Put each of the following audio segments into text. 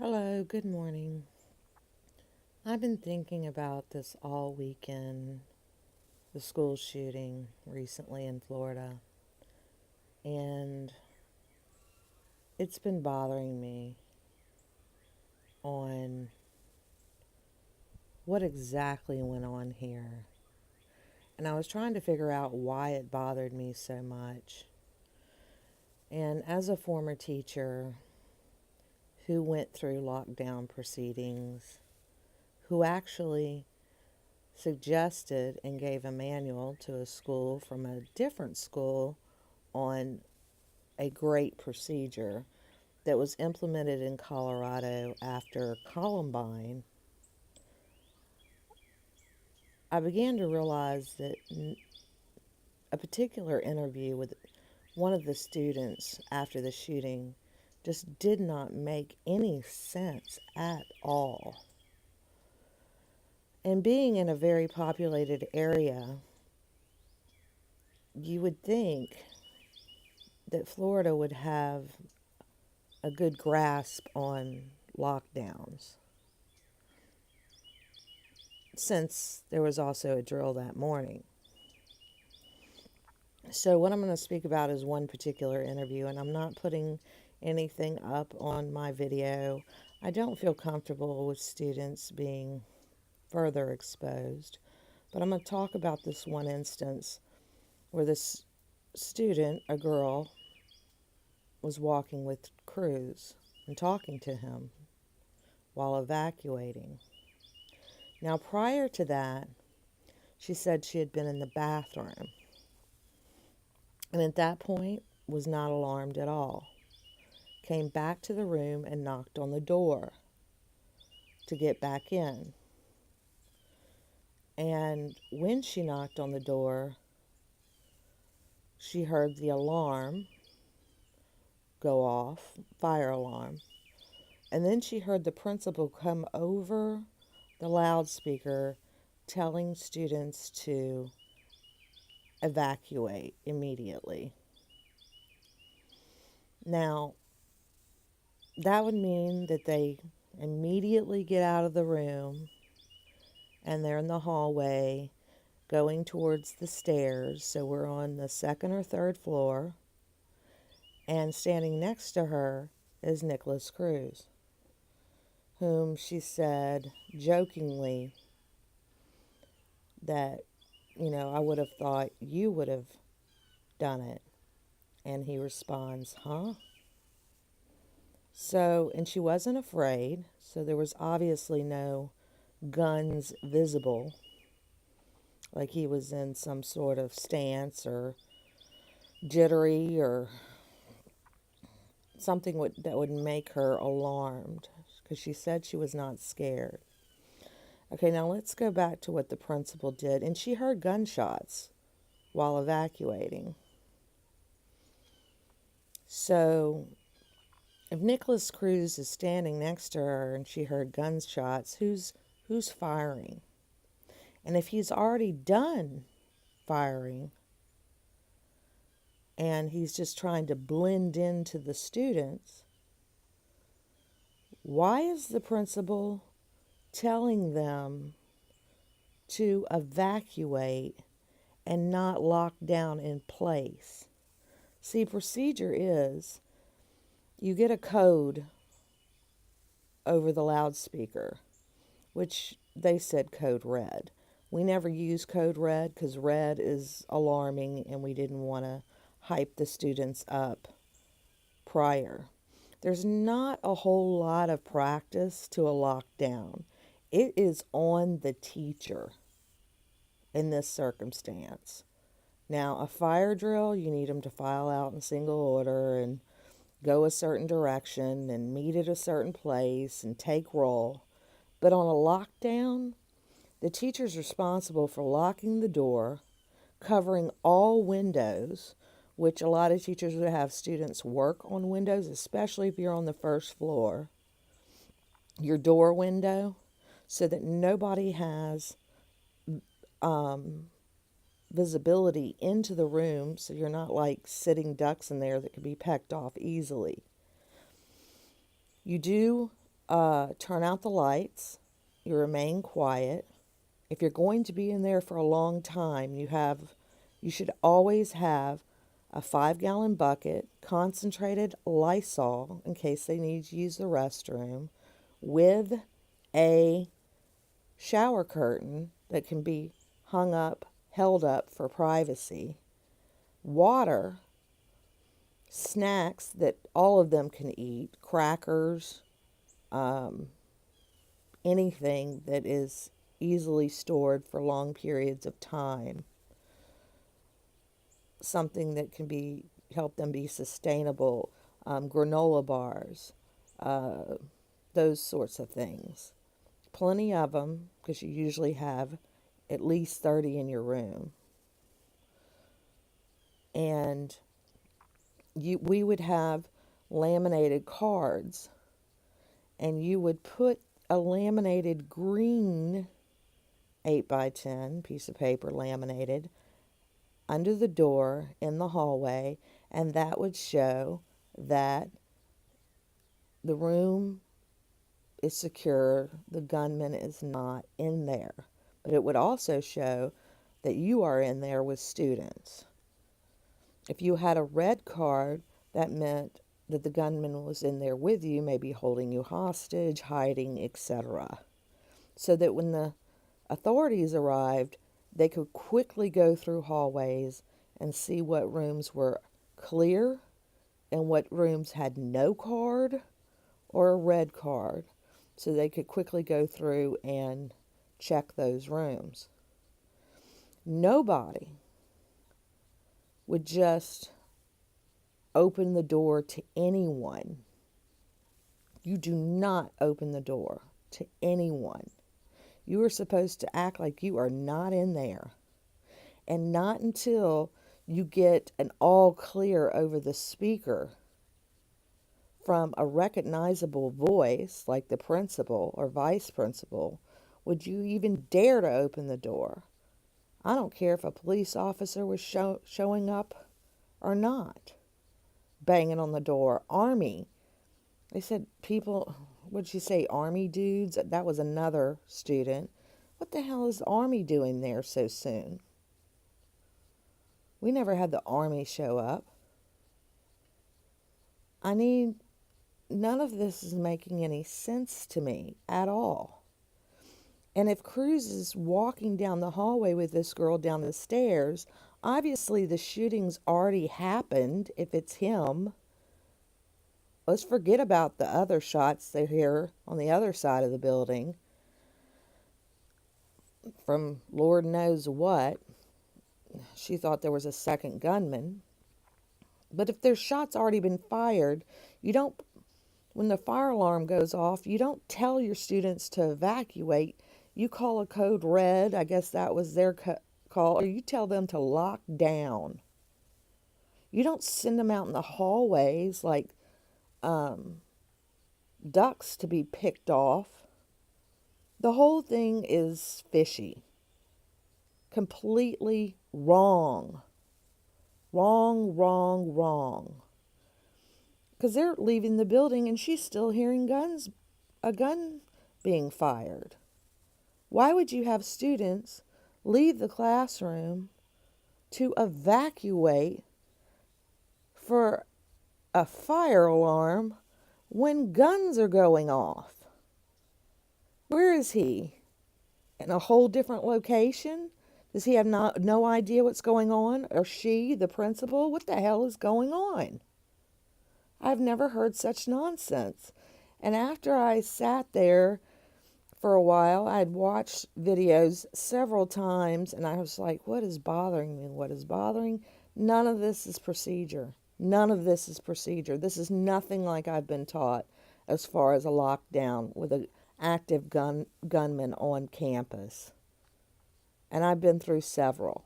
Hello, good morning. I've been thinking about this all weekend, the school shooting recently in Florida, and it's been bothering me on what exactly went on here. And I was trying to figure out why it bothered me so much. And as a former teacher who went through lockdown proceedings, who actually suggested and gave a manual to a school from a different school on a great procedure that was implemented in Colorado after Columbine, I began to realize that a particular interview with one of the students after the shooting just did not make any sense at all. And being in a very populated area, you would think that Florida would have a good grasp on lockdowns, since there was also a drill that morning. So, what I'm going to speak about is one particular interview, and I'm not putting anything up on my video. I don't feel comfortable with students being further exposed, but I'm going to talk about this one instance where this student, a girl, was walking with Cruz and talking to him while evacuating. Now, prior to that, she said she had been in the bathroom, and at that point was not alarmed at all. Came back to the room and knocked on the door to get back in. And when she knocked on the door, she heard the alarm go off, fire alarm. And then she heard the principal come over the loudspeaker telling students to evacuate immediately. Now, that would mean that they immediately get out of the room and they're in the hallway going towards the stairs. So we're on the second or third floor, and standing next to her is Nikolas Cruz, whom she said jokingly that, I would have thought you would have done it. And he responds, huh? So, and she wasn't afraid, so there was obviously no guns visible, like he was in some sort of stance or jittery or something that would make her alarmed, because she said she was not scared. Okay, now let's go back to what the principal did. And she heard gunshots while evacuating. So if Nikolas Cruz is standing next to her and she heard gunshots, who's firing? And if he's already done firing and he's just trying to blend into the students, why is the principal telling them to evacuate and not lock down in place? See, procedure is you get a code over the loudspeaker, which they said code red. We never use code red because red is alarming and we didn't want to hype the students up prior. There's not a whole lot of practice to a lockdown. It is on the teacher in this circumstance. Now, a fire drill, you need them to file out in single order and go a certain direction and meet at a certain place and take roll. But on a lockdown, the teacher's responsible for locking the door, covering all windows, which a lot of teachers would have students work on windows, especially if you're on the first floor, your door window, so that nobody has visibility into the room, so you're not like sitting ducks in there that could be pecked off easily. You do Turn out the lights. You remain quiet. If you're going to be in there for a long time, you should always have a 5-gallon bucket, concentrated Lysol in case they need to use the restroom, with a shower curtain that can be held up for privacy, water, snacks that all of them can eat, crackers, anything that is easily stored for long periods of time, something that can help them be sustainable, granola bars, those sorts of things. Plenty of them, because you usually have at least 30 in your room. And we would have laminated cards, and you would put a laminated green 8x10 piece of paper laminated under the door in the hallway, and that would show that the room is secure, the gunman is not in there. But it would also show that you are in there with students. If you had a red card, that meant that the gunman was in there with you, maybe holding you hostage, hiding, etc. So that when the authorities arrived, they could quickly go through hallways and see what rooms were clear and what rooms had no card or a red card, so they could quickly go through and check those rooms. Nobody would just open the door to anyone. You do not open the door to anyone. You are supposed to act like you are not in there. And not until you get an all clear over the speaker from a recognizable voice, like the principal or vice principal, would you even dare to open the door. I don't care if a police officer was showing up or not. Banging on the door. Army. They said people, what'd you say, Army dudes? That was another student. What the hell is the Army doing there so soon? We never had the Army show up. None of this is making any sense to me at all. And if Cruz is walking down the hallway with this girl down the stairs, obviously the shooting's already happened if it's him. Let's forget about the other shots they hear on the other side of the building from Lord knows what. She thought there was a second gunman. But if there's shots already been fired, when the fire alarm goes off, you don't tell your students to evacuate. You call a code red, I guess that was their call, or you tell them to lock down. You don't send them out in the hallways like ducks to be picked off. The whole thing is fishy. Completely wrong. Wrong, wrong, wrong. Because they're leaving the building and she's still hearing a gun being fired. Why would you have students leave the classroom to evacuate for a fire alarm when guns are going off? Where is he? In a whole different location? Does he have no idea what's going on? Or she, the principal? What the hell is going on? I've never heard such nonsense. And after I sat there for a while, I had watched videos several times, and I was like, what is bothering me? What is bothering? None of this is procedure. None of this is procedure. This is nothing like I've been taught as far as a lockdown with an active gunman on campus. And I've been through several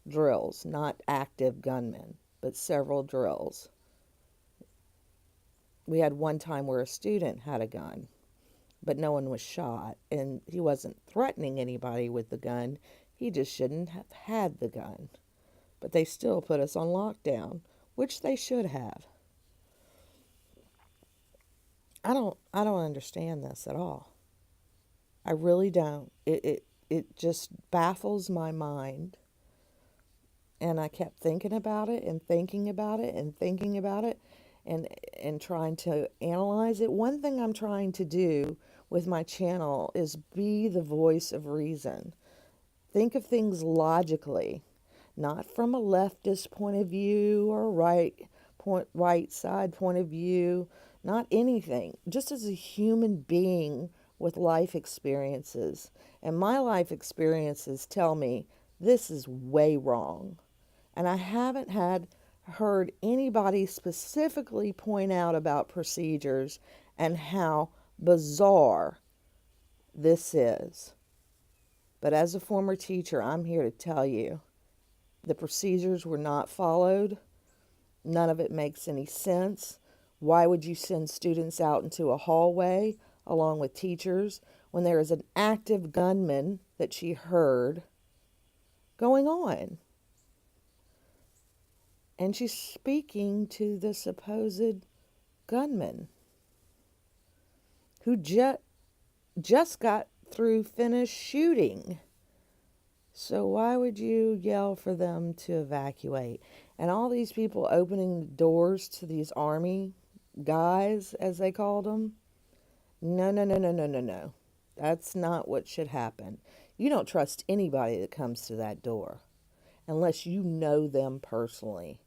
drills, not active gunmen, but several drills. We had one time where a student had a gun, but no one was shot, and he wasn't threatening anybody with the gun. He just shouldn't have had the gun. But they still put us on lockdown, which they should have. I I don't understand this at all. I really don't. It just baffles my mind. And I kept thinking about it and thinking about it and thinking about it and trying to analyze it. One thing I'm trying to do with my channel is be the voice of reason. Think of things logically, not from a leftist point of view or right side point of view, not anything. Just as a human being with life experiences. And my life experiences tell me this is way wrong. And I haven't heard anybody specifically point out about procedures and how bizarre this is. But as a former teacher, I'm here to tell you the procedures were not followed. None of it makes any sense. Why would you send students out into a hallway along with teachers when there is an active gunman that she heard going on? And she's speaking to the supposed gunman who just got through finished shooting. So why would you yell for them to evacuate? And all these people opening doors to these army guys, as they called them. No, no, no, no, no, no, no. That's not what should happen. You don't trust anybody that comes to that door unless you know them personally.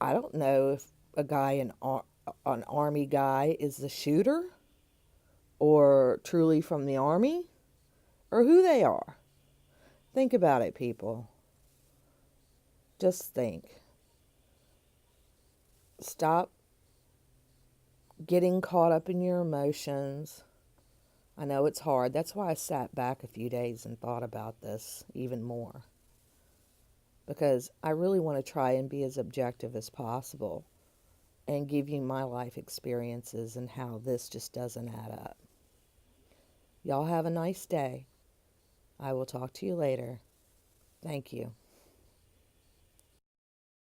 I don't know if a guy, an army guy, is the shooter or truly from the army or who they are. Think about it, people. Just think. Stop getting caught up in your emotions. I know it's hard. That's why I sat back a few days and thought about this even more. Because I really want to try and be as objective as possible and give you my life experiences and how this just doesn't add up. Y'all have a nice day. I will talk to you later. Thank you.